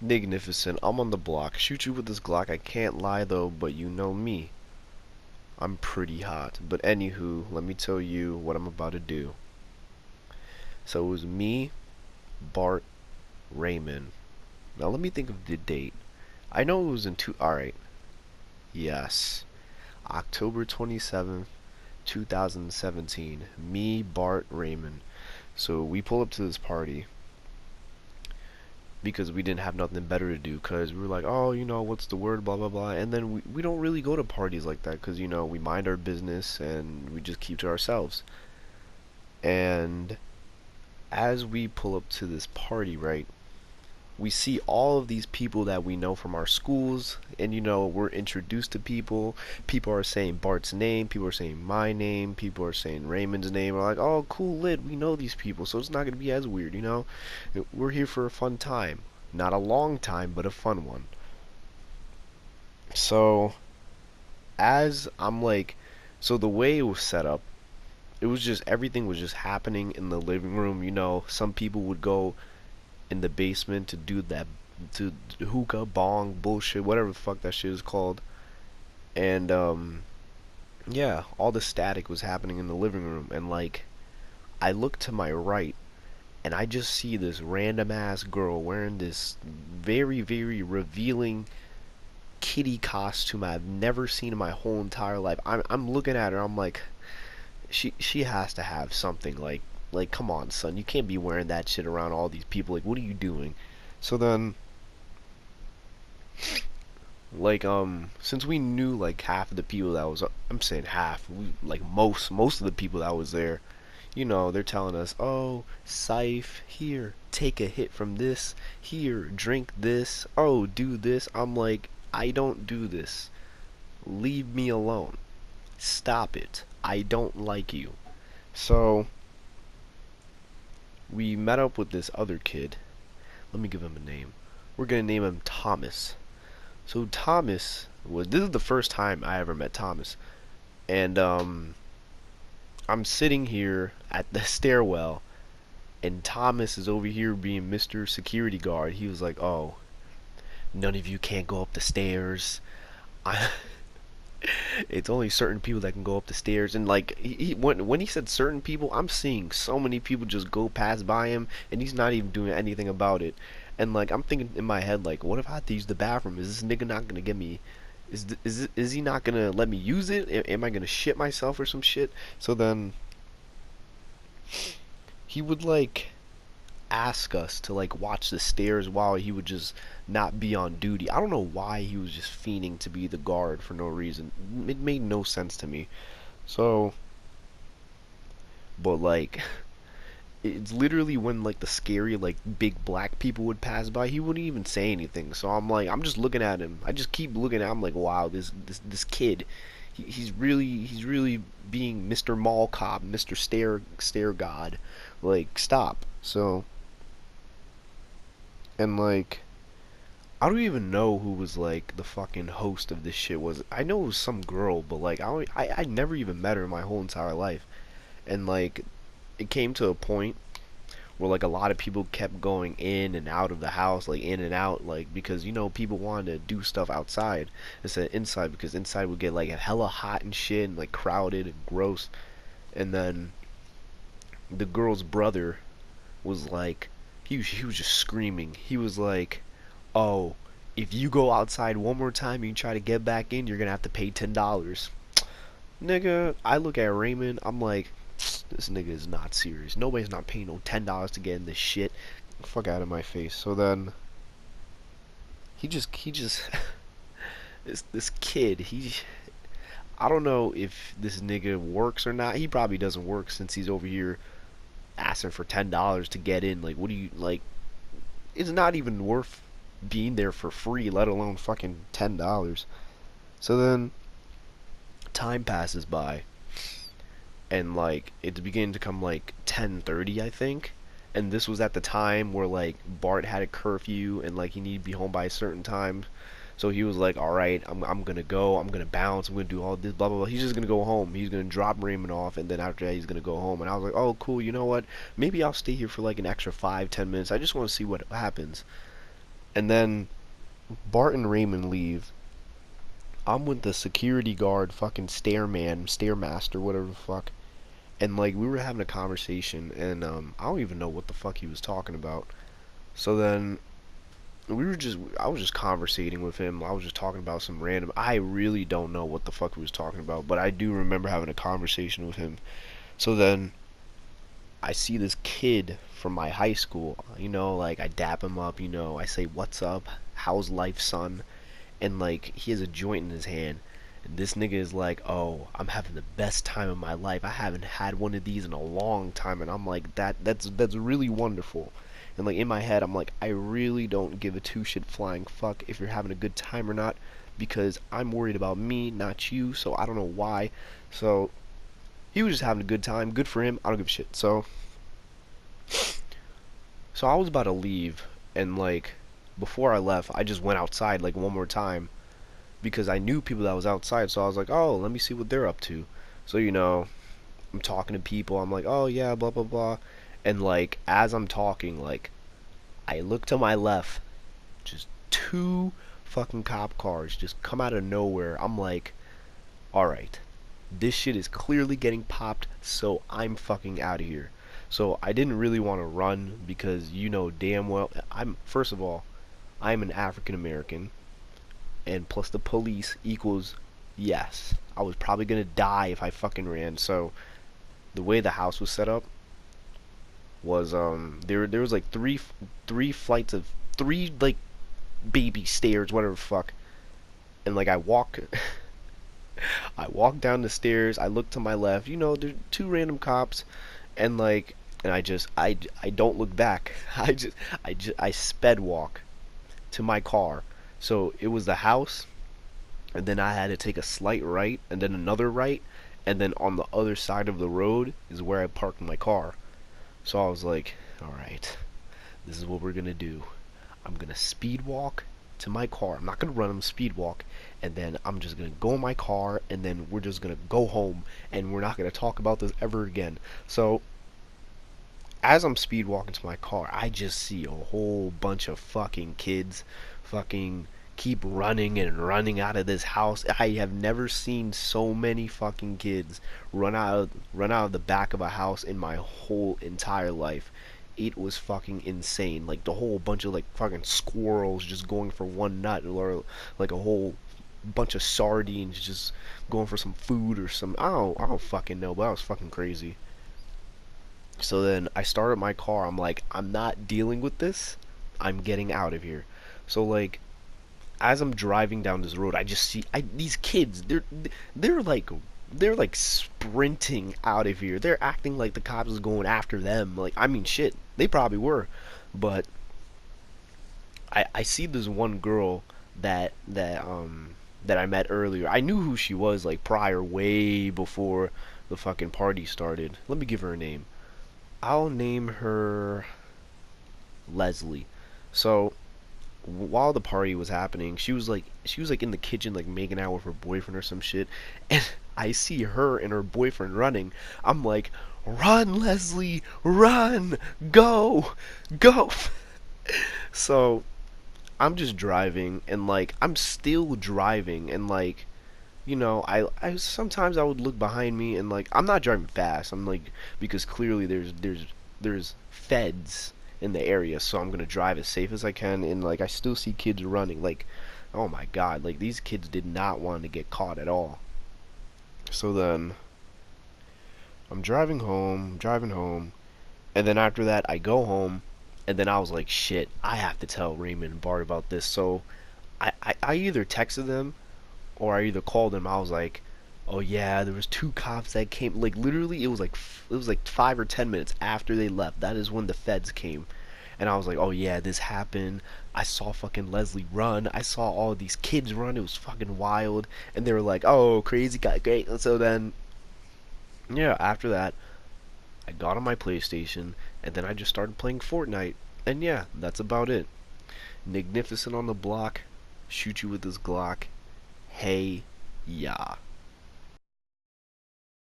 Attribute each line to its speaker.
Speaker 1: Nignificent, I'm on the block. Shoot you with this Glock. I can't lie though, but you know me. I'm pretty hot. But anywho, let me tell you what I'm about to do. So it was me, Bart, Raymond. Now let me think of the date. I know it was in two. Alright. Yes. October 27th, 2017. Me, Bart, Raymond. So we pull up to this party because we didn't have nothing better to do, because we were like, oh, what's the word, blah blah blah. And then we don't really go to parties like that, because we mind our business and we just keep to ourselves. And as we pull up to this party, right, we see all of these people that we know from our schools, and we're introduced to people. People are saying Bart's name, people are saying my name, people are saying Raymond's name. We're like, oh, cool, lit, we know these people, so it's not gonna be as weird. We're here for a fun time. Not a long time, but a fun one. So as I'm like, so the way it was set up, it was just everything was just happening in the living room. Some people would go in the basement to do that, to hookah bong bullshit, whatever the fuck that shit is called. And yeah, all the static was happening in the living room. And like, I look to my right and I just see this random ass girl wearing this very very revealing kitty costume I've never seen in my whole entire life. I'm looking at her, I'm like, she has to have something. Like, come on, son, you can't be wearing that shit around all these people. Like, what are you doing? So then, like, since we knew like half of the people that was, I'm saying half, like most of the people that was there, they're telling us, oh, Saif, here, take a hit from this, here, drink this, oh, do this. I'm like, I don't do this. Leave me alone. Stop it. I don't like you. So we met up with this other kid. Let me give him a name. We're gonna name him Thomas. So Thomas was, this is the first time I ever met Thomas. And I'm sitting here at the stairwell and Thomas is over here being Mr. Security Guard. He was like, oh, none of you can't go up the stairs. I It's only certain people that can go up the stairs. And like, when he said certain people, I'm seeing so many people just go past by him and he's not even doing anything about it. And like, I'm thinking in my head, like, what if I have to use the bathroom? Is this nigga not gonna get me, is he not gonna let me use it? Am I gonna shit myself or some shit? So then he would like ask us to like watch the stairs while he would just not be on duty. I don't know why he was just fiending to be the guard for no reason. It made no sense to me. So, but like, it's literally when like the scary like big black people would pass by, he wouldn't even say anything. So I'm like, I'm just looking at him. I just keep looking at him like, wow, this kid, he's really being Mr. Mall Cop, Mr. Stare God. Like, stop. So, and like, I don't even know who was like the fucking host of this shit. Was, I know it was some girl, but like, I never even met her in my whole entire life. And like, it came to a point where like a lot of people kept going in and out of the house, like in and out, like, because people wanted to do stuff outside instead of inside, because inside would get like hella hot and shit and like crowded and gross. And then the girl's brother was like, he was just screaming. He was like, oh, if you go outside one more time and you try to get back in, you're gonna have to pay $10. Nigga, I look at Raymond, I'm like, this nigga is not serious. Nobody's not paying no $10 to get in this shit. Fuck out of my face. So then he just this kid, I don't know if this nigga works or not. He probably doesn't work, since he's over here asking for $10 to get in. Like, what do you like? It's not even worth being there for free, let alone fucking $10. So then time passes by, and like, it's beginning to come like 10:30, I think. And this was at the time where like Bart had a curfew and like he needed to be home by a certain time. So he was like, all right, I'm gonna go, I'm gonna bounce, I'm gonna do all this, blah blah blah. He's just gonna go home. He's gonna drop Raymond off, and then after that he's gonna go home. And I was like, oh cool, you know what? Maybe I'll stay here for like an extra 5-10 minutes. I just want to see what happens. And then Bart and Raymond leave. I'm with the security guard, fucking stairmaster, whatever the fuck. And like we were having a conversation, and I don't even know what the fuck he was talking about. So then I was just conversating with him. I was just talking about some random. I really don't know what the fuck he was talking about, but I do remember having a conversation with him. So then I see this kid from my high school. Like I dap him up. I say, "What's up? How's life, son?" And like he has a joint in his hand. And this nigga is like, "Oh, I'm having the best time of my life. I haven't had one of these in a long time." And I'm like, that's really wonderful." And like in my head, I'm like, I really don't give a two shit flying fuck if you're having a good time or not, because I'm worried about me, not you. So I don't know why. So he was just having a good time. Good for him. I don't give a shit. So I was about to leave, and like before I left, I just went outside like one more time because I knew people that was outside. So I was like, oh, let me see what they're up to. So I'm talking to people. I'm like, oh yeah, blah blah blah. And like as I'm talking, like I look to my left, just two fucking cop cars just come out of nowhere. I'm like, all right, this shit is clearly getting popped, so I'm fucking out of here. So I didn't really want to run because damn well I'm first of all, I'm an African American, and plus the police equals yes. I was probably gonna die if I fucking ran. So the way the house was set up was there was like three flights of three like baby stairs, whatever the fuck. And like I walk down the stairs, I look to my left, there's two random cops, and like and I don't look back. I sped walk to my car. So it was the house, and then I had to take a slight right, and then another right, and then on the other side of the road is where I parked my car. So I was like, alright, this is what we're gonna do. I'm gonna speed walk to my car. I'm not gonna run, I'm speed walk, and then I'm just gonna go in my car, and then we're just gonna go home, and we're not gonna talk about this ever again. So as I'm speed walking to my car, I just see a whole bunch of fucking kids fucking keep running and running out of this house. I have never seen so many fucking kids run out of the back of a house in my whole entire life. It was fucking insane. Like the whole bunch of like fucking squirrels just going for one nut, or like a whole bunch of sardines just going for some food or some I don't fucking know, but that was fucking crazy. So then I started my car. I'm like, I'm not dealing with this. I'm getting out of here. So like as I'm driving down this road, I just see these kids. They're like sprinting out of here. They're acting like the cops is going after them. Like I mean, shit, they probably were, but I see this one girl that I met earlier. I knew who she was like prior, way before the fucking party started. Let me give her a name. I'll name her Leslie. So while the party was happening, she was like in the kitchen like making out with her boyfriend or some shit, and I see her and her boyfriend running. I'm like, "Run, Leslie, run, go, go!" So I'm just driving, and like I'm still driving, and like I sometimes I would look behind me, and like I'm not driving fast. I'm like because clearly there's feds in the area, so I'm gonna drive as safe as I can. And like I still see kids running. Like, oh my god, like these kids did not want to get caught at all. So then I'm driving home, and then after that I go home, and then I was like, shit, I have to tell Raymond and Bart about this. So I either texted them or I either called them. I was like, "Oh yeah, there was two cops that came." Like literally, it was like 5 or 10 minutes after they left. That is when the feds came, and I was like, "Oh yeah, this happened. I saw fucking Leslie run. I saw all these kids run. It was fucking wild." And they were like, "Oh, crazy guy, great." And so then, yeah, after that, I got on my PlayStation, and then I just started playing Fortnite. And yeah, that's about it. Nignificent on the block. Shoot you with this Glock. Hey, yeah.